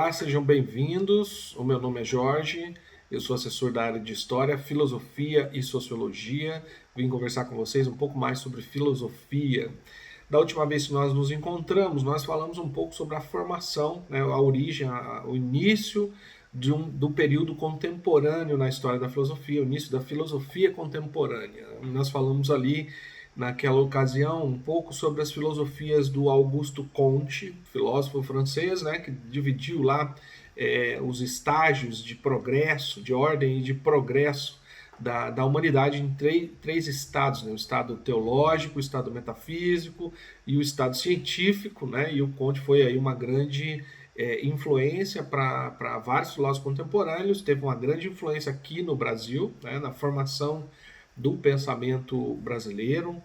Olá, sejam bem-vindos. O meu nome é Jorge, eu sou assessor da área de História, Filosofia e Sociologia. Vim conversar com vocês um pouco mais sobre filosofia. Da última vez que nós nos encontramos, nós falamos um pouco sobre a formação, né, a origem, o início do período contemporâneo na história da filosofia, o início da filosofia contemporânea. Nós falamos ali naquela ocasião um pouco sobre as filosofias do Augusto Comte, filósofo francês, né, que dividiu lá os estágios de progresso, de ordem e de progresso da humanidade em três estados, né? O estado teológico, o estado metafísico e o estado científico, né? E o Comte foi aí uma grande influência para vários filósofos contemporâneos, teve uma grande influência aqui no Brasil, né? Na formação do pensamento brasileiro.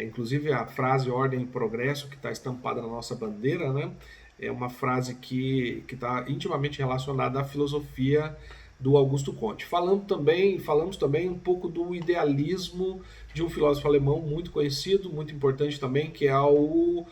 Inclusive a frase ordem e progresso que está estampada na nossa bandeira, né? É uma frase que está intimamente relacionada à filosofia do Augusto Comte. Falamos também um pouco do idealismo de um filósofo alemão muito conhecido, muito importante também, que é o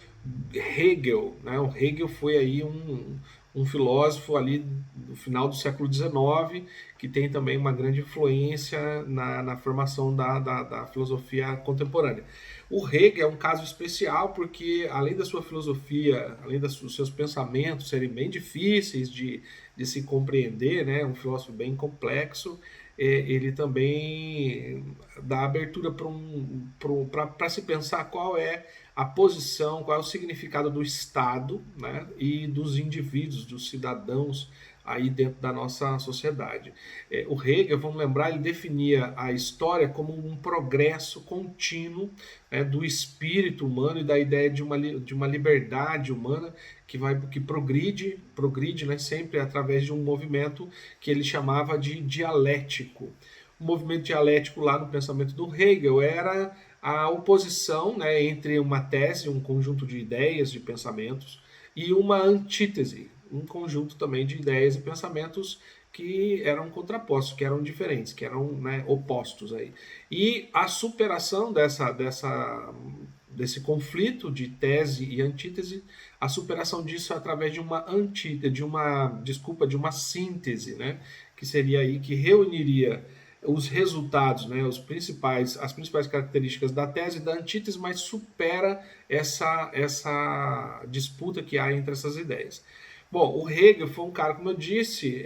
Hegel. Né? O Hegel foi aí um filósofo ali do final do século XIX, que tem também uma grande influência na formação da filosofia contemporânea. O Hegel é um caso especial porque, além da sua filosofia, além dos seus pensamentos serem bem difíceis de se compreender, né, um filósofo bem complexo, ele também dá abertura para se pensar qual é a posição, qual é o significado do Estado, né, e dos indivíduos, dos cidadãos aí dentro da nossa sociedade. O Hegel, vamos lembrar, ele definia a história como um progresso contínuo, né, do espírito humano e da ideia de uma liberdade humana que progride, né, sempre através de um movimento que ele chamava de dialético. O movimento dialético lá no pensamento do Hegel era a oposição, né, entre uma tese, um conjunto de ideias, de pensamentos, e uma antítese, um conjunto também de ideias e pensamentos que eram contrapostos, que eram diferentes, que eram, né, opostos aí. E a superação desse conflito de tese e antítese, a superação disso através de uma síntese, né, que seria aí que reuniria os resultados, né, as principais características da tese e da antítese, mas supera essa disputa que há entre essas ideias. Bom, o Hegel foi um cara, como eu disse,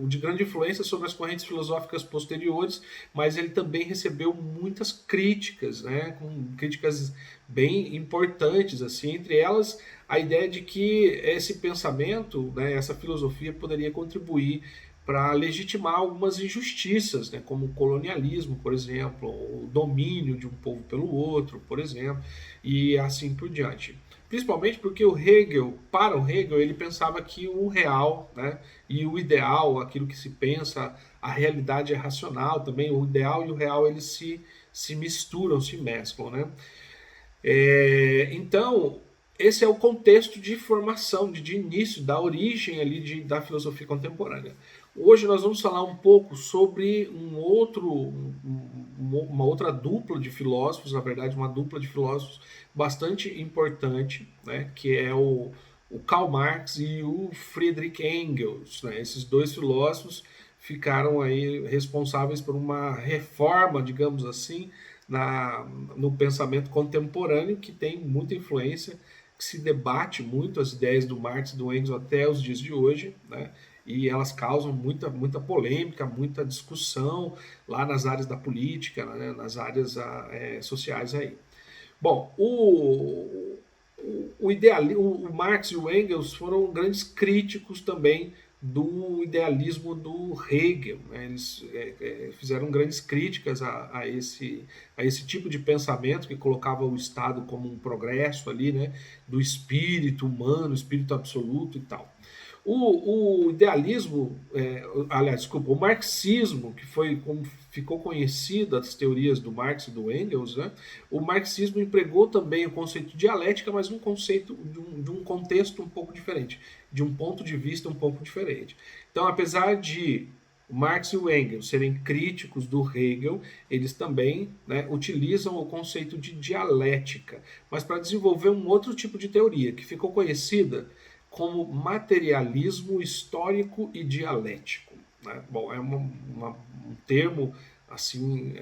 de grande influência sobre as correntes filosóficas posteriores, mas ele também recebeu muitas críticas, né, com críticas bem importantes, assim, entre elas a ideia de que esse pensamento, né, essa filosofia poderia contribuir para legitimar algumas injustiças, né, como o colonialismo, por exemplo, o domínio de um povo pelo outro, por exemplo, e assim por diante. Principalmente porque para o Hegel, ele pensava que o real, né, e o ideal, aquilo que se pensa, a realidade é racional também, o ideal e o real eles se misturam, se mesclam, né? Então, esse é o contexto de formação, de início, da origem ali da filosofia contemporânea. Hoje nós vamos falar um pouco sobre uma outra dupla de filósofos, na verdade uma dupla de filósofos bastante importante, né, que é o Karl Marx e o Friedrich Engels. Né? Esses dois filósofos ficaram aí responsáveis por uma reforma, digamos assim, no pensamento contemporâneo, que tem muita influência, que se debate muito as ideias do Marx e do Engels até os dias de hoje, né? E elas causam muita polêmica, muita discussão lá nas áreas da política, né? Nas áreas sociais aí. Bom, o Marx e o Engels foram grandes críticos também do idealismo do Hegel. Né? Eles fizeram grandes críticas a esse tipo de pensamento que colocava o Estado como um progresso ali, né, do espírito humano, espírito absoluto e tal. O idealismo, aliás, desculpa, o marxismo, que foi como ficou conhecido as teorias do Marx e do Engels, né? O marxismo empregou também o conceito de dialética, mas um conceito de um contexto um pouco diferente, de um ponto de vista um pouco diferente. Então, apesar de o Marx e o Engels serem críticos do Hegel, eles também, né, utilizam o conceito de dialética, mas para desenvolver um outro tipo de teoria que ficou conhecida como materialismo histórico e dialético, né? Bom, é um termo assim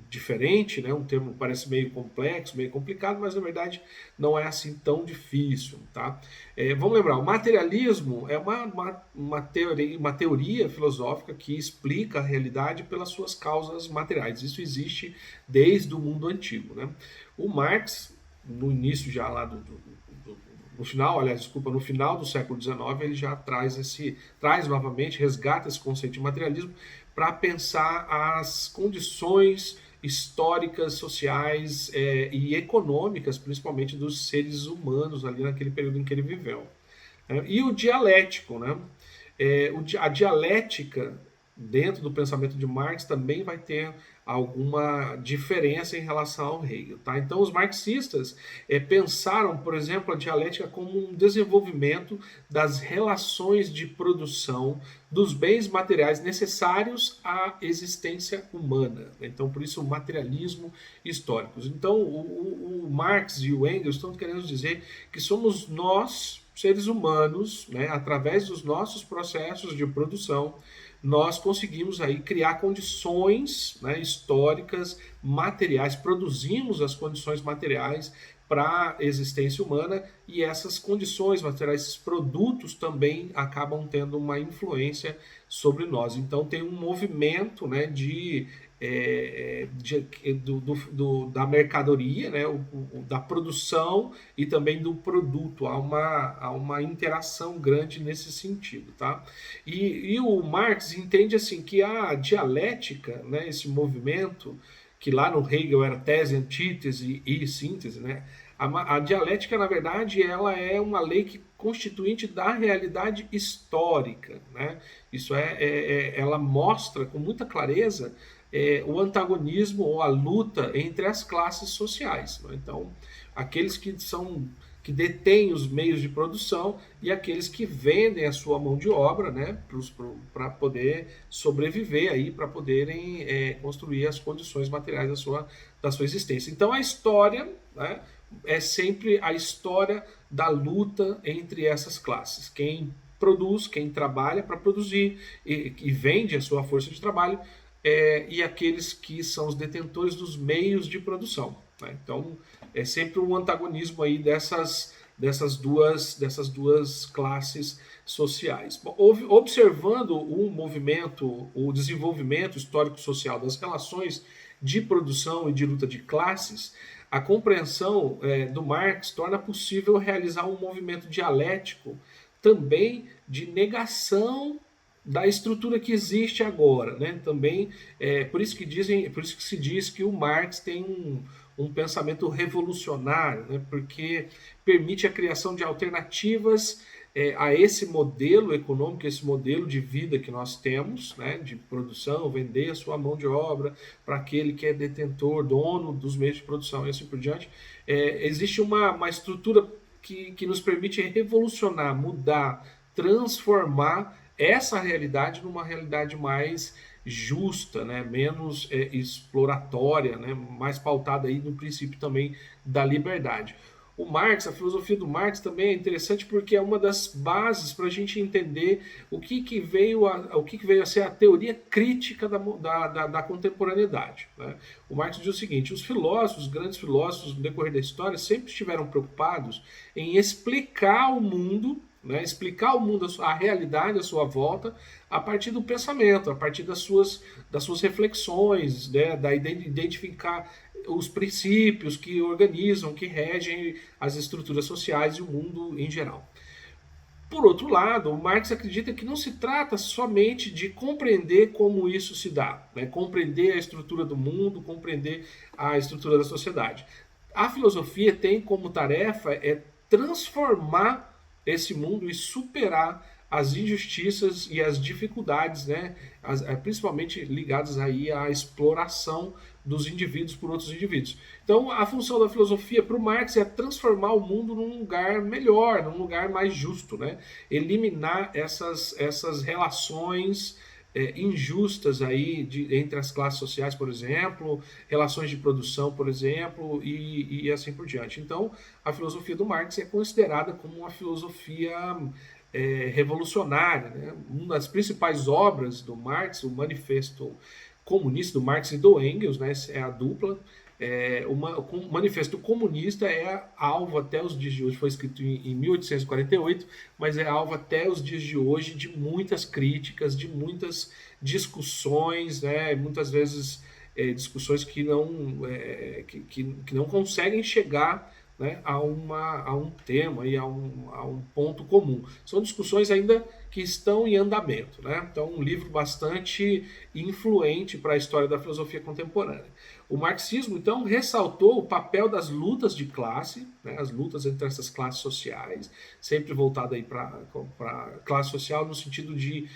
diferente, né? Um termo parece meio complexo, meio complicado, mas na verdade não é assim tão difícil, tá? Vamos lembrar, o materialismo é uma teoria filosófica que explica a realidade pelas suas causas materiais. Isso existe desde o mundo antigo, né? O Marx, no início já lá no final, aliás, desculpa, no final do século XIX, ele já traz novamente, resgata esse conceito de materialismo para pensar as condições históricas, sociais e econômicas, principalmente dos seres humanos ali naquele período em que ele viveu. E o dialético, né? A dialética dentro do pensamento de Marx também vai ter alguma diferença em relação ao Hegel, tá? Então os marxistas pensaram, por exemplo, a dialética como um desenvolvimento das relações de produção dos bens materiais necessários à existência humana. Então por isso o materialismo histórico. Então o Marx e o Engels estão querendo dizer que somos nós, seres humanos, né, através dos nossos processos de produção, nós conseguimos aí criar condições, né, históricas, materiais, produzimos as condições materiais para a existência humana, e essas condições materiais, esses produtos também acabam tendo uma influência sobre nós. Então tem um movimento, né, da mercadoria, né, da produção e também do produto. Há uma interação grande nesse sentido, tá? E o Marx entende assim que a dialética, né, esse movimento que lá no Hegel era tese, antítese e síntese, né? A dialética, na verdade, ela é uma lei constituinte da realidade histórica, né? Isso ela mostra com muita clareza o antagonismo ou a luta entre as classes sociais, né? Então, aqueles que detêm os meios de produção e aqueles que vendem a sua mão de obra, né, para poder sobreviver aí, para poderem construir as condições materiais da sua existência. Então a história, né, é sempre a história da luta entre essas classes. Quem produz, quem trabalha para produzir e vende a sua força de trabalho, e aqueles que são os detentores dos meios de produção, né? Então é sempre um antagonismo aí dessas duas classes sociais. Bom, observando o desenvolvimento histórico-social das relações de produção e de luta de classes, a compreensão do Marx torna possível realizar um movimento dialético também de negação da estrutura que existe agora, né? Também por isso que se diz que o Marx tem um pensamento revolucionário, né? Porque permite a criação de alternativas a esse modelo econômico, esse modelo de vida que nós temos, né? De produção, vender a sua mão de obra para aquele que é detentor, dono dos meios de produção e assim por diante. Existe uma estrutura que nos permite revolucionar, mudar, transformar essa realidade numa realidade mais justa, né? Menos exploratória, né? Mais pautada aí no princípio também da liberdade. O Marx, a filosofia do Marx também é interessante porque é uma das bases para a gente entender o que veio a ser a teoria crítica da contemporaneidade, né? O Marx diz o seguinte: os grandes filósofos no decorrer da história sempre estiveram preocupados em explicar o mundo, né, explicar o mundo, a realidade à sua volta, a partir do pensamento, a partir das suas reflexões, né, identificar os princípios que organizam, que regem as estruturas sociais e o mundo em geral. Por outro lado, o Marx acredita que não se trata somente de compreender como isso se dá, né, compreender a estrutura do mundo, compreender a estrutura da sociedade. A filosofia tem como tarefa transformar esse mundo e superar as injustiças e as dificuldades, né, principalmente ligadas aí à exploração dos indivíduos por outros indivíduos. Então, a função da filosofia para o Marx é transformar o mundo num lugar melhor, num lugar mais justo, né? Eliminar essas relações injustas aí entre as classes sociais, por exemplo, relações de produção, por exemplo, e assim por diante. Então, a filosofia do Marx é considerada como uma filosofia revolucionária, né? Uma das principais obras do Marx, o Manifesto Comunista do Marx e do Engels, né? É a dupla. O Manifesto Comunista é alvo até os dias de hoje, foi escrito em 1848, mas é alvo até os dias de hoje de muitas críticas, de muitas discussões, né? Muitas vezes discussões que não conseguem chegar, né, a um tema e a um ponto comum. São discussões ainda que estão em andamento. Né? Então, um livro bastante influente para a história da filosofia contemporânea. O marxismo, então, ressaltou o papel das lutas de classe, né, as lutas entre essas classes sociais, sempre voltada aí para a classe social no sentido de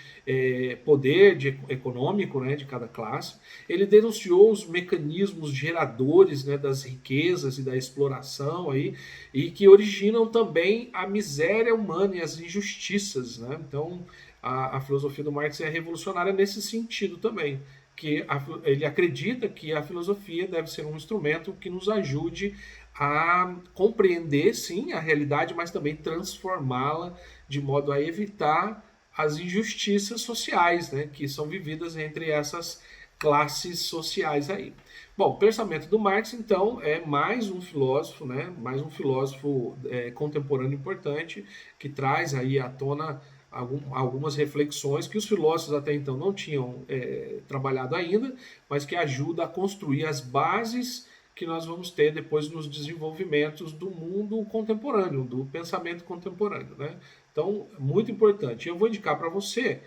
poder econômico, né, de cada classe. Ele denunciou os mecanismos geradores, né, das riquezas e da exploração aí, e que originam também a miséria humana e as injustiças. Né? Então, a filosofia do Marx é revolucionária nesse sentido também, que ele acredita que a filosofia deve ser um instrumento que nos ajude a compreender, sim, a realidade, mas também transformá-la de modo a evitar as injustiças sociais, né, que são vividas entre essas classes sociais aí. Bom, o pensamento do Marx, então, é mais um filósofo, né, mais um filósofo contemporâneo importante, que traz aí à tona algumas reflexões que os filósofos até então não tinham trabalhado ainda, mas que ajuda a construir as bases que nós vamos ter depois nos desenvolvimentos do mundo contemporâneo, do pensamento contemporâneo. Né? Então, muito importante. Eu vou indicar para você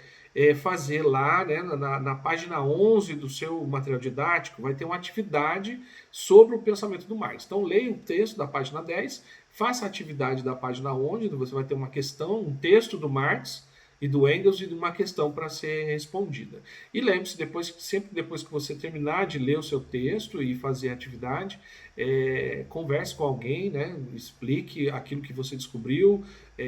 fazer lá, né, na página 11 do seu material didático, vai ter uma atividade sobre o pensamento do Marx. Então, leia o texto da página 10, faça a atividade da página 11, onde você vai ter uma questão, um texto do Marx e do Engels e uma questão para ser respondida. E lembre-se, sempre depois que você terminar de ler o seu texto e fazer a atividade, converse com alguém, né, explique aquilo que você descobriu,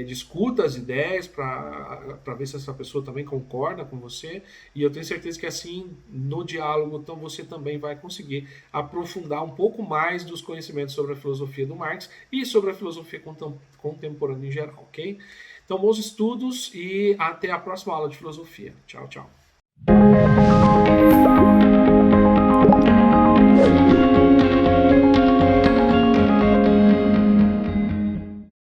discuta as ideias para ver se essa pessoa também concorda com você, e eu tenho certeza que assim, no diálogo, então você também vai conseguir aprofundar um pouco mais dos conhecimentos sobre a filosofia do Marx e sobre a filosofia contemporânea em geral, ok? Então, bons estudos e até a próxima aula de filosofia. Tchau, tchau.